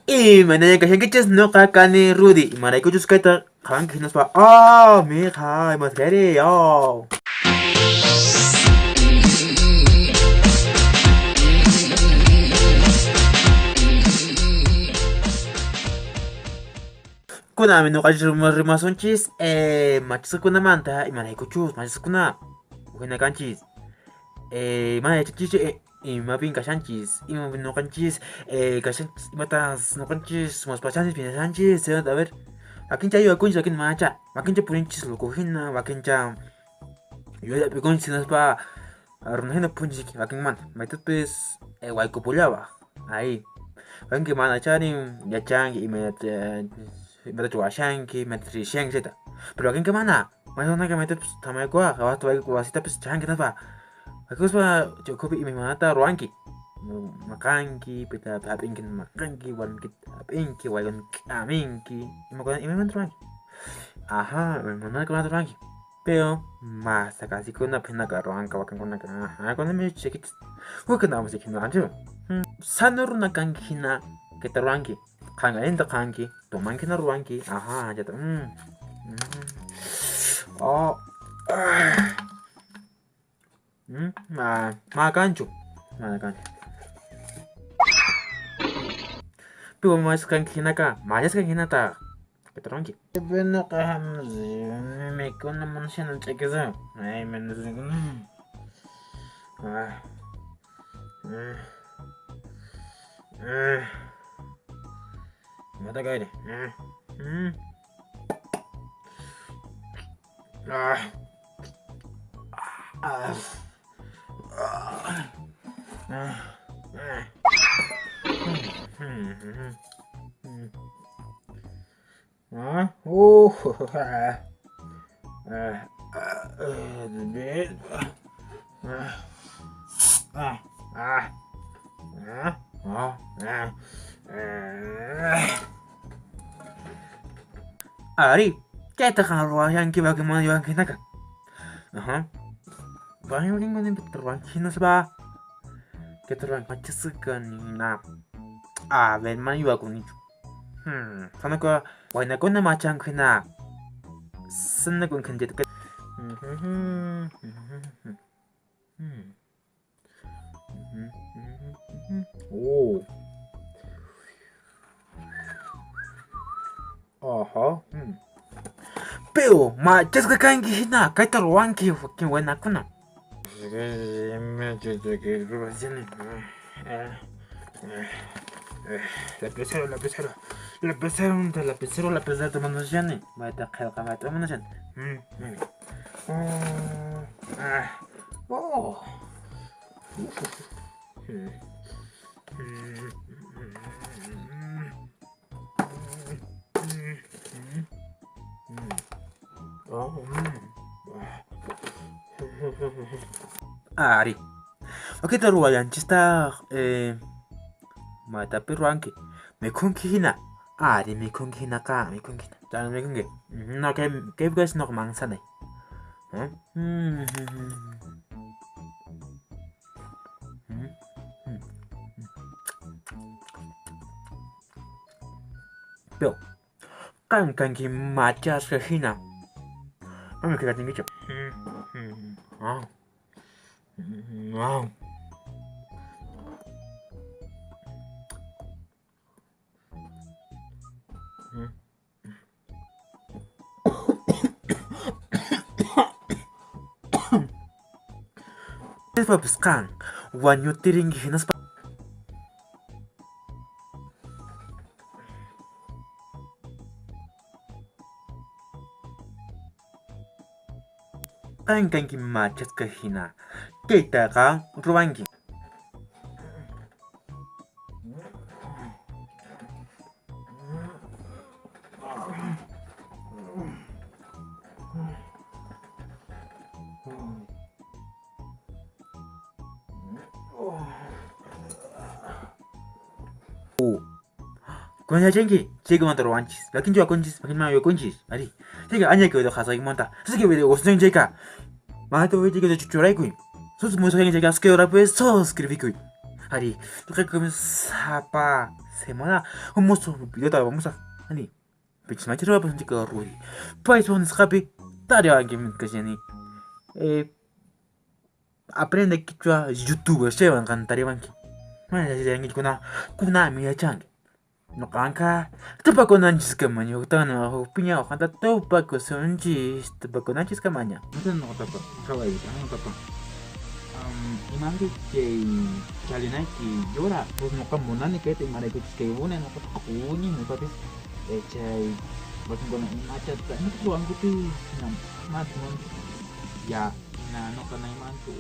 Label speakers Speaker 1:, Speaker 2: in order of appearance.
Speaker 1: Y mananya kasi kichas no kakani Rudy. Manay ko just kaita kang kinas pa. Ah, me kai mas ready yo. Kuna mi no kaji rimasonchis machis kuna manta y manay ko chus machis kuna. Ukina kanchis. Manay chichi mapin kashanchis. Mapin no kanchis. Kashanchis matas no kanchis. Mas pachanchis pinachanchis. A ver. Makincha yo kuncha kin macha. Makincha purinchis lo cojina. Makincha yo ya peconchis nas pa. Arunajena punchis makin man. Maitot pues waiko pulaba. Ahí. Kan que mana chani ya changi y me chuashanki, me trishen zeta. Pero aquí en que mana, más una que mete tamay kwa, abajo tu ay wasita pues changi napa. Aquí es para yo kopi y me mata ruanki. Makanki, pita papinki makanki, walki papinki, walki aminki. Y me mata ruanki. Ajá, me manda con ruanki. Pero más acá sí con una pena que ruanka, wakan con una que ajá, con me chequit. Porque no vamos a decir nada. Sanur na kankina que te ruanki. Kanga enta kanki, tomanki na ruanki. Ajá, ya está. Oh. Makancho. Makancho. Pero más kankina ka, más kankina ta. Que te ruanki. Bueno, me con una mansión en chequeza. Ay, me no sé. Mata caer. Ari, ¿qué te han robado ya en que va que me llevan que naca? Ajá. Va a ir un interrogán, ¿quién nos va? ¿Qué te roban? Machas con na. Ah, ven, man, iba con nicho. Sana ko, why na ko na machan ko na. Sana ko kan jeta. Oh. Ajá. Pero, machas ka kan gihina, kay taruan ki fucking buena ko na. La pesero, la pesero. La pesero, la pesero, la pesero te mando jane. Va ta khel kama te mando jane. Oh. Ari. Oke taruwa yan chista mata piruanki. Me kunki hina. Ari me kunki hina ka, me kunki. Jangan me kunki. No ke guys nok mangsa nih. Pero kan ki macha sa hina. Mami kira tinggi cep. Wow. Apa sekarang? Wanyo tiring hinas pa. Kan ki macet ke hina. Kita kan ruangi. Kunya jengi, 지금 한다로 완치. 마킨 좋아 건지, 마킨 마요 건지. 아니, 제가 아니야 그래도 가서 이만다. 스게 왜 오스는 제가. 마도 왜 이게 주주라이고. 소스 무슨 행위 제가 스케어라프에 서 스크립이고. Ari, tu kayak kami sapa semana humus video tahu humus ani. Bikin macam apa sih ke Rui? Pai soal skapi tadi lagi ke sini. Eh, aprende kichwa YouTube sewa kan tadi bangki. Mana jadi yang kuna mi acang. No kanka, tepa ko nanchis ka manya, utana ho pinya ho kanta tepa ko sonchis, tepa ko nanchis ka manya. Mutan no tepa, kawaii, ano tepa. Imangki kay chalinaki yora, pues no kamunani kay te maray ko kay una no kuni mo tapis chay bakit ko na imachat ka ano ko ang gupi na mat mo ya na no kanay man ko